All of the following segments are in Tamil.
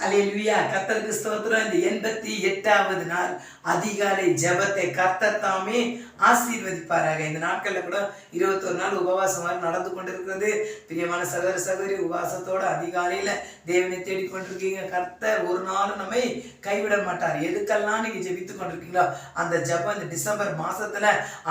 அல்லேலூயா. கர்த்தருக்கு ஸ்தோத்திரம். இந்த 88வது நாள் அதிகாலை ஜெபத்தை கர்த்தர் தாமே ஆசீர்வதிப்பாராக. இந்த நாட்கள்ல கூட 21 நாள் உபவாசம் நடந்து கொண்டிருக்கிறது. பிரியமான சகோதர சகோதரி, உபவாசத்தோட அதிகாலையில தேவனை தேடிக்கொண்டிருக்கீங்க. கர்த்தர் ஒரு நாளும் நம்மை கைவிட மாட்டார். எதுக்கெல்லாம் நீங்க ஜெபித்துக் கொண்டிருக்கீங்களோ அந்த ஜெபம் இந்த டிசம்பர் மாசத்துல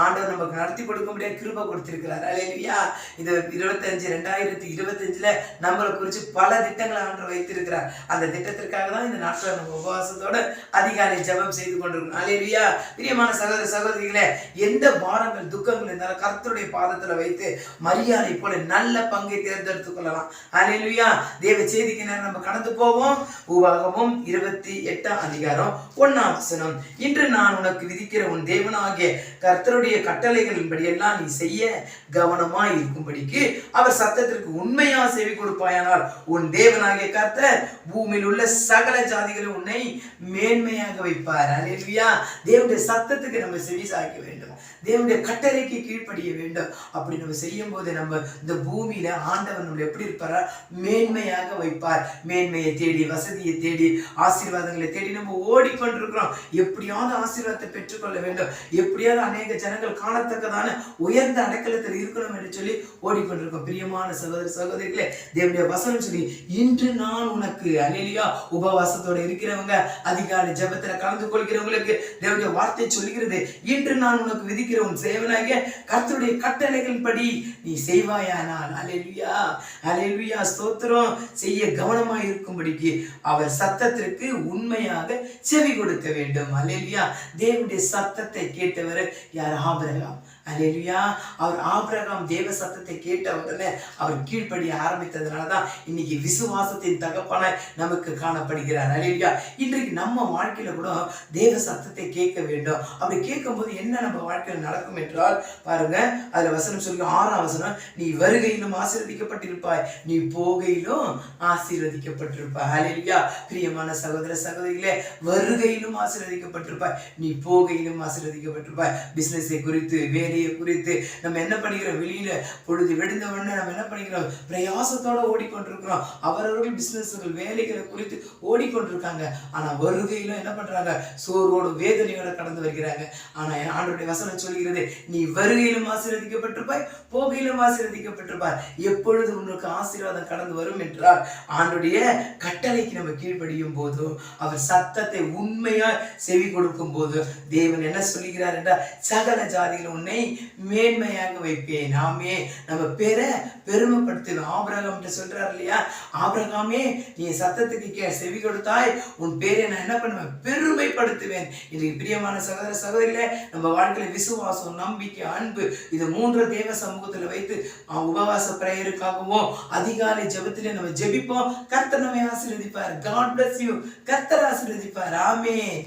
ஆண்டவர் நமக்கு நடத்தி கொடுக்க முடியாது கிருபை கொடுத்திருக்கிறார். அல்லேலூயா. இது 2025ல நம்மளை குறித்து பல திட்டங்களை ஆண்டவர் வைத்திருக்கிறார். அந்த திட்டத்திற்காக தான் இந்த நாட்கள் நம்ம உபவாசத்தோட அதிகாலை ஜெபம் செய்து கொண்டிருக்கோம். அல்லேலூயா. பிரியமான சகோதர சகோதரிகளே, எந்த பாரங்கள் துக்கங்கள் இருந்தாலும் கர்த்தருடைய பாதத்துல வைத்து மரியாதை போல நல்ல பங்கை தேர்ந்தெடுத்துக் கொள்ளலாம். அல்லேலூயா. தேவ செய்திக்கு நம்ம கடந்து போவோம். உபாகமம் 28ஆம் அதிகாரம் 1ஆம் வசனம். இன்று நான் உனக்கு விதிக்கிற உன் தேவனாகிய கர்த்தருடைய கட்டளைகளின்படி எல்லாம் நீ செய்ய கவனமாய் இருக்கும்படிக்கு அவர் சத்தத்திற்கு உண்மையா செவி கொடுப்பாயானால் உன் தேவனாகிய கர்த்தர் பூமியில் உள்ள சகல ஜாதிகளும் உன்னை மேன்மையாக வைப்பார். அல்லேலூயா. தேவனுடைய சத்தத்துக்கு நம்ம செவி சாய்க்க வேண்டும். தேவனுடைய கட்டளைக்கு கீழ்ப்படிய வேண்டும். அப்படி நம்ம செய்யும் போது நம்ம இந்த பூமியில ஆண்டவர் நம்மளை எப்படி இருப்பாரா? மேன்மையாக வைப்பார். மேன்மையை தேடி, வசதியை தேடி, ஆசீர்வாதங்களை தேடி நம்ம ஓடிக்கொண்டிருக்கிறோம். எப்படியாவது ஆசீர்வாதத்தை பெற்றுக்கொள்ள வேண்டும், எப்படியாவது அநேக ஜனங்கள் காணத்தக்கதான உயர்ந்த அடைக்கலத்தில் இருக்கணும் என்று சொல்லி ஓடிக்கொண்டிருக்கோம். பிரியமான சகோதர சகோதரிகளே, தேவனுடைய வசனம் சொல்லி இன்று நான் உனக்கு, அல்லேலூயா, உபவாசத்தோட இருக்கிறவங்க, அதிகாலை ஜெபத்துல கலந்து கொள்கிறவங்களுக்கு தேவனுடைய வார்த்தை சொல்கிறது, இன்று நான் உனக்கு விதிக்கிற உன் சேவனாகிய கர்த்தருடைய கட்டளைகளின்படி நீ செய்வாயானால், அல்லேலூயா, அல்லேலூயா, ஸ்தோத்திரம், செய்ய கவனமாய் இருக்கும்படிக்கு அவர் சத்தத்திற்கு உண்மையாக செவி கொடுக்க வேண்டும். அல்லேலூயா. தேவனுடைய சத்தத்தை கேட்டவர் யார்? ஆபிரகாம். அல்லேலூயா. அவர் ஆபிரகாம் தேவ சத்தத்தை கேட்ட உடனே அவர் கீழ்ப்படிய ஆரம்பித்ததுனாலதான் இன்னைக்கு விசுவாசத்தின் தகப்பனாய் நமக்கு காணப்படுகிறார். அல்லேலூயா. இன்றைக்கு நம்ம வாழ்க்கையில கூட தேவ சத்தத்தை கேட்க வேண்டும். அப்படி கேட்கும் போது என்ன நம்ம வாழ்க்கையில் நடக்கும் என்றால் பாருங்க, அதுல வசனம் சொல்லி 6ஆம் வசனம், நீ வருகையிலும் ஆசீர்வதிக்கப்பட்டிருப்பாய், நீ போகையிலும் ஆசீர்வதிக்கப்பட்டிருப்பாய். அல்லேலூயா. பிரியமான சகோதர சகோதரிகளே, வருகையிலும் ஆசீர்வதிக்கப்பட்டிருப்பாய், நீ போகையிலும் ஆசீர்வதிக்கப்பட்டிருப்பாய். பிசினஸை குறித்து, வேலையை குறித்து நம்ம என்ன பண்ணிக்கிறோம்? வெளியில பொழுது வெடிந்த உடனே நம்ம என்ன பண்ணிக்கிறோம்? பிரயாசத்தோட ஓடிக்கொண்டிருக்கிறோம். அவரவர்கள் பிசினஸ்கள், வேலைகளை குறித்து ஓடிக்கொண்டிருக்காங்க. ஆனா வருகையில என்ன பண்றாங்க? சோர்வோடு வேதனையோட கடந்து வருகிறாங்க. ஆனா ஆண்டவருடைய வசனம் சொல்கிறது, நீ வருகையிலும் ஆசீர்வதிக்கப்பட்டிருப்பாய், போகையிலும் ஆசீர்வதிக்கப்பட்டிருப்பாய். எப்பொழுது உனக்கு ஆசீர்வாதம் கடந்து வரும் என்றால் ஆண்டவருடைய கட்டளைக்கு நம்ம கீழ்ப்படியும் போதும், அவர் சத்தத்தை உண்மையா செவி கொடுக்கும் போது தேவன் என்ன சொல்லுகிறார் என்றால், சகல ஜாதிகள் உன்னை மேன்மையாக வைப்பேன். நாமே நம்ம பேரை பெருமைப்படுத்துவேன். ஆபிரகாம் சொல்றாரு இல்லையா, ஆபிரகாமே நீ சத்தத்துக்கு செவி கொடுத்தாய், உன் பேரை நான் என்ன பண்ணுவேன்? பெருமைப்படுத்துவேன். இன்றைக்கு பிரியமான சகோதர சகோதரிகளே, நம்ம வாழ்க்கையில விசுவாசம், நம்பிக்கை, அன்பு, இது 3 தேவ சமூகத்துல வைத்து உபவாச பிரேயருக்காகவும் அதிகாலை ஜெபத்திலே நம்ம ஜெபிப்போம். கர்த்தர் நம்மை ஆசீர்வதிப்பார். God bless you. கர்த்தர் ஆசீர்வதிப்பார். ஆமென்.